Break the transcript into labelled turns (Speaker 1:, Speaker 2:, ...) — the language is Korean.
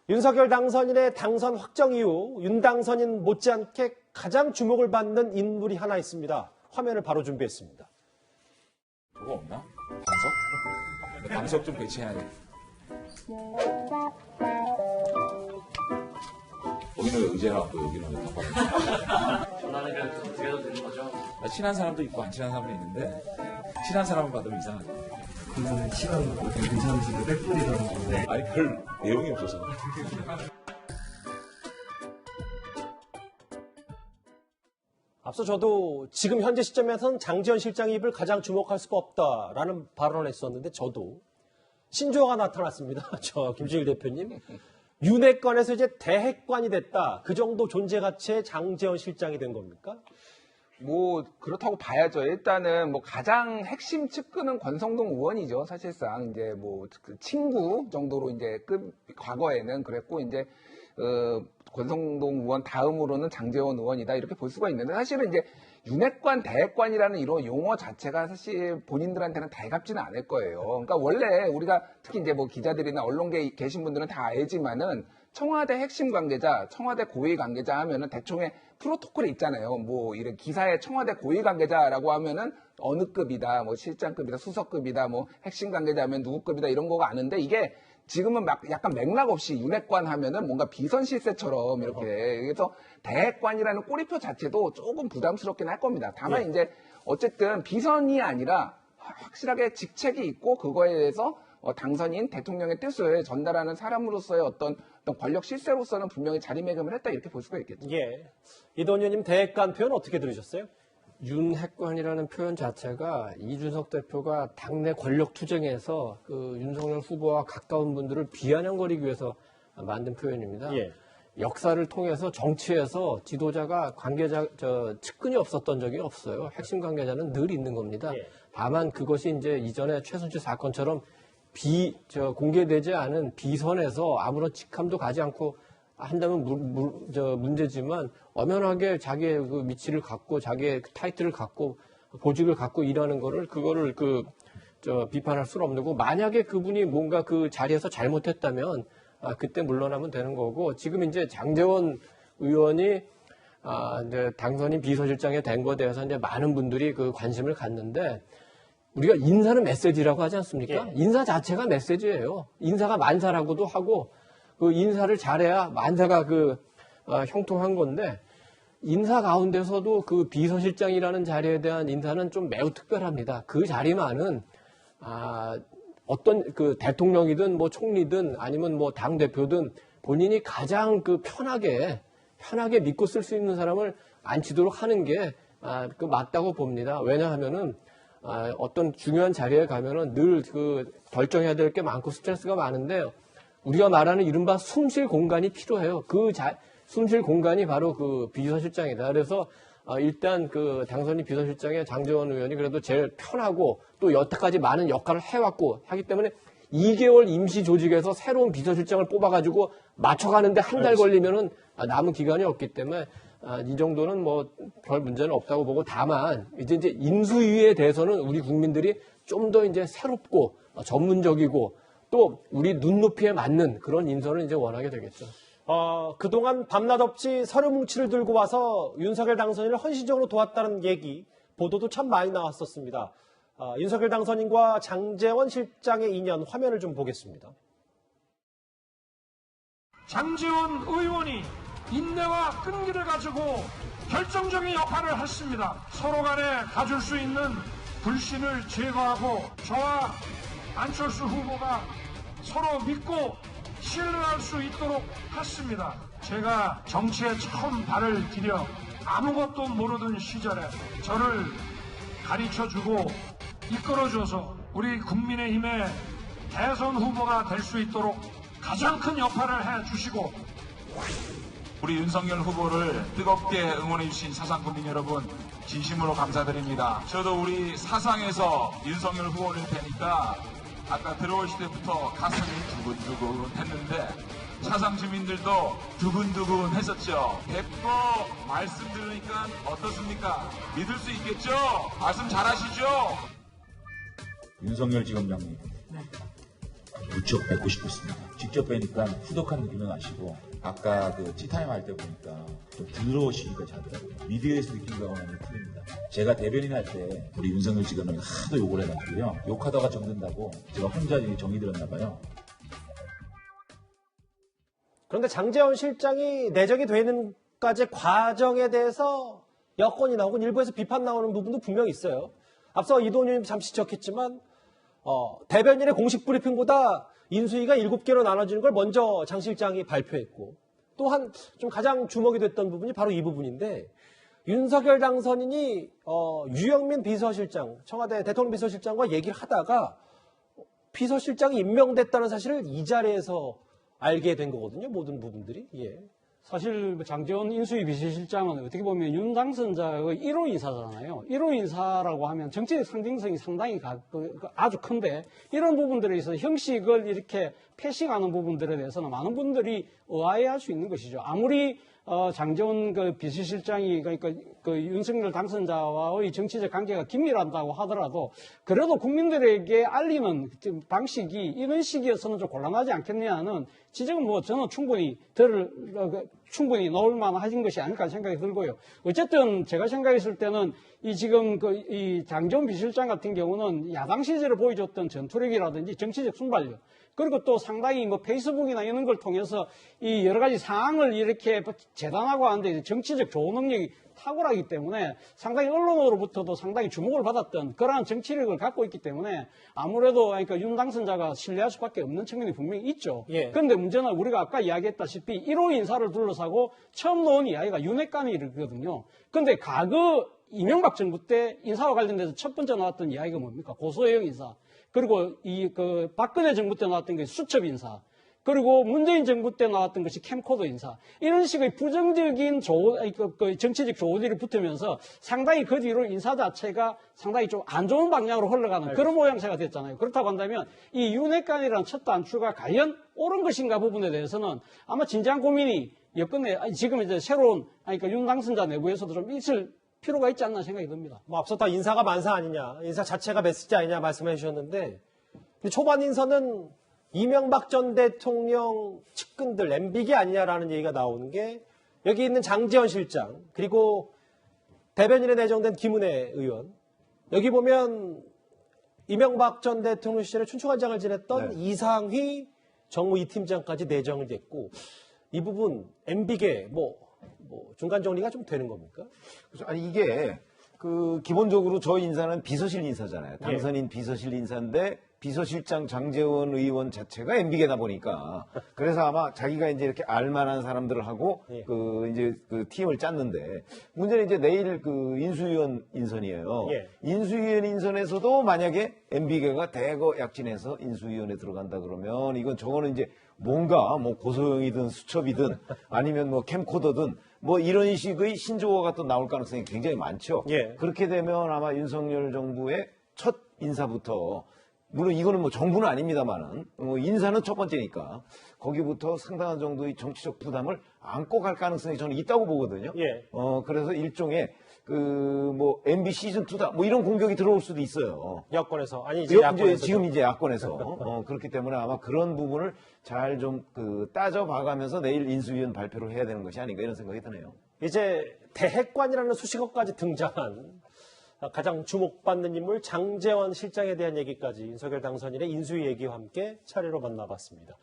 Speaker 1: 윤석열 당선인의 당선 확정 이후 윤 당선인 못지않게 가장 주목을 받는 인물이 하나 있습니다. 화면을 바로 준비했습니다.
Speaker 2: 그거 없나? 방석? 방석 좀 배치해야 돼. 거기는 왜 의제가 없고 여기는 왜 덮어져?
Speaker 3: 전화는 그냥 드려도 되는 거죠?
Speaker 2: 친한 사람도 있고 안 친한 사람도 있는데 친한 사람을 받으면 이상하죠.
Speaker 4: 그거는 시간 괜찮으시고 백불이라는 건데.
Speaker 2: 아니 별 내용이 없어서.
Speaker 1: 앞서 저도 지금 현재 시점에서는 장지원 실장의 입을 가장 주목할 수가 없다라는 발언을 했었는데 저도 신조어가 나타났습니다. 저 김준일 대표님. 윤핵관에서 이제 대핵관이 됐다. 그 정도 존재 가치의 장지원 실장이 된 겁니까?
Speaker 5: 뭐 그렇다고 봐야죠. 일단은 뭐 가장 핵심 측근은 권성동 의원이죠. 사실상 이제 뭐 그 친구 정도로 이제 과거에는 그랬고 이제 권성동 의원 다음으로는 장제원 의원이다 이렇게 볼 수가 있는데 사실은 이제 윤핵관, 대핵관이라는 이런 용어 자체가 사실 본인들한테는 달갑지는 않을 거예요. 그러니까 원래 우리가 특히 이제 뭐 기자들이나 언론계에 계신 분들은 다 알지만은 청와대 핵심 관계자, 청와대 고위 관계자 하면은 대충의 프로토콜이 있잖아요. 뭐 이런 기사에 청와대 고위 관계자라고 하면은 어느 급이다, 뭐 실장급이다, 수석급이다, 뭐 핵심 관계자 하면 누구 급이다 이런 거가 아는데 이게 지금은 막 약간 맥락 없이 윤핵관 하면은 뭔가 비선 실세처럼 이렇게 그래서 대핵관이라는 꼬리표 자체도 조금 부담스럽긴 할 겁니다. 다만 이제 어쨌든 비선이 아니라 확실하게 직책이 있고 그거에 대해서 당선인 대통령의 뜻을 전달하는 사람으로서의 어떤 권력 실세로서는 분명히 자리매김을 했다 이렇게 볼 수가 있겠죠.
Speaker 1: 예. 이동현 의원님 대핵관 표현 어떻게 들으셨어요?
Speaker 6: 윤핵관이라는 표현 자체가 이준석 대표가 당내 권력 투쟁에서 그 윤석열 후보와 가까운 분들을 비아냥거리기 위해서 만든 표현입니다.
Speaker 1: 예.
Speaker 6: 역사를 통해서 정치에서 지도자가 관계자, 측근이 없었던 적이 없어요. 핵심 관계자는 늘 있는 겁니다.
Speaker 1: 예.
Speaker 6: 다만 그것이 이제 이전에 최순실 사건처럼 공개되지 않은 비선에서 아무런 직함도 가지 않고 한다면 문제지만 엄연하게 자기의 그 위치를 갖고 자기의 타이틀을 갖고 보직을 갖고 일하는 그거를 비판할 수는 없는 거고 만약에 그분이 뭔가 그 자리에서 잘못했다면 그때 물러나면 되는 거고 지금 이제 장제원 의원이 이제 당선인 비서실장에 된 거에 대해서 이제 많은 분들이 그 관심을 갖는데 우리가 인사는 메시지라고 하지 않습니까?
Speaker 1: 예.
Speaker 6: 인사 자체가 메시지예요. 인사가 만사라고도 하고 그 인사를 잘해야 만사가 형통한 건데 인사 가운데서도 그 비서실장이라는 자리에 대한 인사는 좀 매우 특별합니다. 그 자리만은 어떤 그 대통령이든 뭐 총리든 아니면 뭐 당 대표든 본인이 가장 그 편하게 믿고 쓸 수 있는 사람을 앉히도록 하는 게 맞다고 봅니다. 왜냐하면은 어떤 중요한 자리에 가면은 늘 결정해야 될 게 많고 스트레스가 많은데 우리가 말하는 이른바 숨쉴 공간이 필요해요. 숨쉴 공간이 바로 그 비서실장이다. 그래서 일단 그 당선인 비서실장의 장제원 의원이 그래도 제일 편하고 또 여태까지 많은 역할을 해왔고 하기 때문에 2개월 임시 조직에서 새로운 비서실장을 뽑아가지고 맞춰가는데 한 달 걸리면은 남은 기간이 없기 때문에 이 정도는 뭐 별 문제는 없다고 보고 다만 이제 인수위에 대해서는 우리 국민들이 좀 더 이제 새롭고 전문적이고 또 우리 눈높이에 맞는 그런 인선을 이제 원하게 되겠죠.
Speaker 1: 그동안 밤낮 없이 서류 뭉치를 들고 와서 윤석열 당선인을 헌신적으로 도왔다는 얘기, 보도도 참 많이 나왔었습니다. 윤석열 당선인과 장제원 실장의 인연 화면을 좀 보겠습니다.
Speaker 7: 장제원 의원이 인내와 끈기를 가지고 결정적인 역할을 했습니다. 서로 간에 가질 수 있는 불신을 제거하고 저와 안철수 후보가 서로 믿고 신뢰할 수 있도록 했습니다. 제가 정치에 처음 발을 디뎌 아무것도 모르던 시절에 저를 가르쳐주고 이끌어줘서 우리 국민의힘의 대선 후보가 될 수 있도록 가장 큰 역할을 해주시고
Speaker 8: 우리 윤석열 후보를 뜨겁게 응원해주신 사상 국민 여러분 진심으로 감사드립니다. 저도 우리 사상에서 윤석열 후보를 뵈니까 아까 들어오실 때부터 가슴이 두근두근 했는데 사상 주민들도 두근두근 했었죠. 대표 말씀 들으니까 어떻습니까? 믿을 수 있겠죠? 말씀 잘하시죠?
Speaker 2: 윤석열 지검장님. 무척 뵙고 싶었습니다. 직접 뵈니까 후덕한 느낌이 나시고 아까 그 티타임 할 때 보니까 좀 더러우시기까지 하더라고요. 미디어에서 느낀 거와는 틀립니다. 제가 대변인 할 때 우리 윤석열 직원을 하도 욕을 해가지고요. 욕하다가 정든다고 제가 혼자 정이 들었나 봐요.
Speaker 1: 그런데 장제원 실장이 내정이 되는까지 과정에 대해서 여건이나 혹은 일부에서 비판 나오는 부분도 분명히 있어요. 앞서 이동윤 잠시 지적했지만 대변인의 공식 브리핑보다 인수위가 7개로 나눠지는 걸 먼저 장 실장이 발표했고 또한 좀 가장 주목이 됐던 부분이 바로 이 부분인데 윤석열 당선인이 유영민 비서실장, 청와대 대통령 비서실장과 얘기를 하다가 비서실장이 임명됐다는 사실을 이 자리에서 알게 된 거거든요. 모든 부분들이. 예.
Speaker 9: 사실 장제원 인수위 비서실장은 어떻게 보면 윤 당선자의 1호 인사잖아요. 1호 인사라고 하면 정치적 상징성이 상당히 아주 큰데 이런 부분들에 있어서 형식을 이렇게 패싱하는 부분들에 대해서는 많은 분들이 의아해할 수 있는 것이죠. 아무리 장제원 그 비서실장이 그러니까 그 윤석열 당선자와의 정치적 관계가 긴밀하다고 하더라도 그래도 국민들에게 알리는 방식이 이런 식이어서는 좀 곤란하지 않겠느냐는 지적은 뭐 저는 충분히 나올 만한 것이 아닐까 생각이 들고요. 어쨌든 제가 생각했을 때는 지금 이 장제원 비서실장 같은 경우는 야당 시절에 보여줬던 전투력이라든지 정치적 순발력 그리고 또 상당히 뭐 페이스북이나 이런 걸 통해서 이 여러 가지 상황을 이렇게 재단하고 하는데 정치적 조언 능력이 탁월하기 때문에 상당히 언론으로부터도 상당히 주목을 받았던 그러한 정치력을 갖고 있기 때문에 아무래도 그러니까 윤 당선자가 신뢰할 수밖에 없는 측면이 분명히 있죠.
Speaker 1: 예.
Speaker 9: 그런데 문제는 우리가 아까 이야기했다시피 1호 인사를 둘러싸고 처음 놓은 이야기가 윤핵관이거든요. 그런데 과거 이명박 정부 때 인사와 관련돼서 첫 번째 나왔던 이야기가 뭡니까? 고소영 인사. 그리고 박근혜 정부 때 나왔던 것이 수첩 인사. 그리고 문재인 정부 때 나왔던 것이 캠코더 인사. 이런 식의 부정적인 정치적 조언들이 붙으면서 상당히 그 뒤로 인사 자체가 상당히 좀 안 좋은 방향으로 흘러가는 그런 모양새가 됐잖아요. 그렇다고 한다면 이 윤핵관이라는 첫 단추가 과연 옳은 것인가 부분에 대해서는 아마 진지한 고민이 여건에 지금 이제 새로운 그러니까 윤 당선자 내부에서도 좀 있을 필요가 있지 않나 생각이 듭니다.
Speaker 1: 뭐 앞서 다 인사가 만사 아니냐, 인사 자체가 메시지 아니냐 말씀해 주셨는데 근데 초반 인사는 이명박 전 대통령 측근들 MB기 아니냐라는 얘기가 나오는 게 여기 있는 장제원 실장 그리고 대변인에 내정된 김은혜 의원 여기 보면 이명박 전 대통령 시절에 춘추관장을 지냈던 이상휘 정무 2팀장까지 내정이 됐고 이 부분 MB계 뭐 중간 정리가 좀 되는 겁니까?
Speaker 10: 그렇죠. 아니 이게 기본적으로 저 인사는 비서실 인사잖아요. 당선인 비서실 인사인데 비서실장 장제원 의원 자체가 MB계다 보니까 그래서 아마 자기가 이제 이렇게 알만한 사람들을 하고 그 팀을 짰는데 문제는 이제 내일 인수위원 인선이에요. 인수위원 인선에서도 만약에 MB계가 대거 약진해서 인수위원에 들어간다 그러면 저거는 이제 뭔가 뭐 고소영이든 수첩이든 아니면 뭐 캠코더든 뭐 이런 식의 신조어가 또 나올 가능성이 굉장히 많죠. 그렇게 되면 아마 윤석열 정부의 첫 인사부터 물론 이거는 뭐 정부는 아닙니다만은 인사는 첫 번째니까 거기부터 상당한 정도의 정치적 부담을 안고 갈 가능성이 저는 있다고 보거든요. 그래서 일종의 뭐 MB 시즌 2다 뭐 이런 공격이 들어올 수도 있어요.
Speaker 1: 여권에서 아니 이제 야권에서
Speaker 10: 지금 이제 야권에서 그렇기 때문에 아마 그런 부분을 잘 좀 따져 봐가면서 내일 인수위원 발표를 해야 되는 것이 아닌가 이런 생각이 드네요.
Speaker 1: 이제 대핵관이라는 수식어까지 등장한 가장 주목받는 인물 장제원 실장에 대한 얘기까지 윤석열 당선인의 인수위 얘기와 함께 차례로 만나봤습니다.